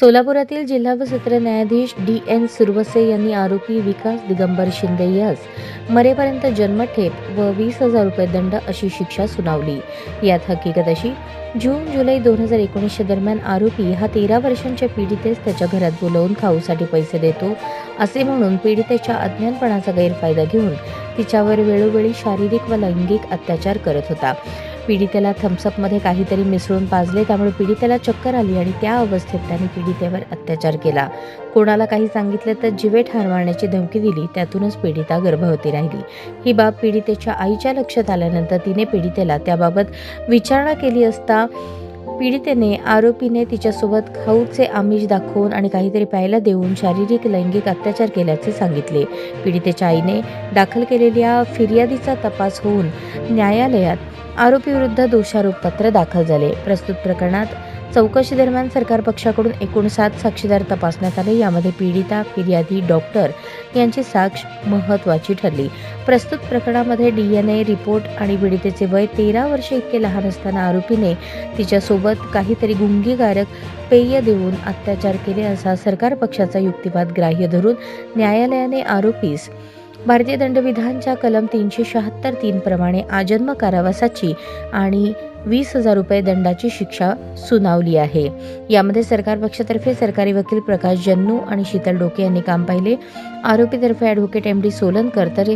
सोलापुरातील जिल्हा व सत्र न्यायाधीश डी.एन. सुरवसे यांनी आरोपी विकास दिगंबर शिंदे यास मरेपर्यंत जन्मठेप व 20,000 रुपये दंड अशी शिक्षा सुनावली. यात हकीकत अशी, जून-जुलै 2019 दरम्यान आरोपी हा 13 वर्षांच्या पीडितेस त्याच्या घरात बोलावून खाऊसाठी पैसे देतो असे म्हणून पीडितेच्या अज्ञानपणाचा गैरफायदा घेऊन तिच्यावर वेळोवेळी शारीरिक व लैंगिक अत्याचार करत होता. पीडितेला थम्सअपमध्ये काहीतरी मिसळून पाजले, त्यामुळे पीडितेला चक्कर आली आणि त्या अवस्थेत त्याने पीडितेवर अत्याचार केला. कोणाला काही सांगितलं तर जीवे ठार मारण्याची धमकी दिली. त्यातूनच पीडिता गर्भवती राहिली. ही बाब पीडितेच्या आईच्या लक्षात आल्यानंतर तिने पीडितेला त्याबाबत विचारणा केली असता पीडितेने आरोपीने तिच्यासोबत खाऊचे आमिष दाखवून आणि काहीतरी प्यायला देऊन शारीरिक लैंगिक अत्याचार केल्याचे सांगितले. पीडितेच्या आईने दाखल केलेल्या फिर्यादीचा तपास होऊन न्यायालयात आरोपीविरुद्ध दोषारोपपत्र दाखल झाले. प्रस्तुत प्रकरणात चौकशी दरम्यान सरकार पक्षाकडून एकूण 7 साक्षीदार तपासण्यात आले. यामध्ये पीडिता, फिर्यादी, डॉक्टर यांची साक्ष महत्त्वाची ठरली. प्रस्तुत प्रकरणामध्ये DNA रिपोर्ट आणि पीडितेचे वय 13 वर्षे इतके लहान असताना आरोपीने तिच्यासोबत काहीतरी गुंगीकारक पेय देऊन अत्याचार केले असा सरकार पक्षाचा युक्तिवाद ग्राह्य धरून न्यायालयाने आरोपीस भारतीय दंडविधानच्या कलम 376(3) प्रमाणे आजन्म कारावासाची आणि 20,000 रुपये दंडाची शिक्षा सुनावली आहे. यामध्ये सरकार पक्षातर्फे सरकारी वकील प्रकाश जन्नू आणि शीतल डोके यांनी काम पाहिले. आरोपीतर्फे ॲडव्होकेट MD सोलनकर तर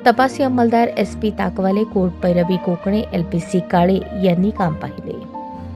तपासी अंमलदार SP ताकवाले, कोर्ट पैरवी कोकणे, LPC काळे यांनी काम पाहिले.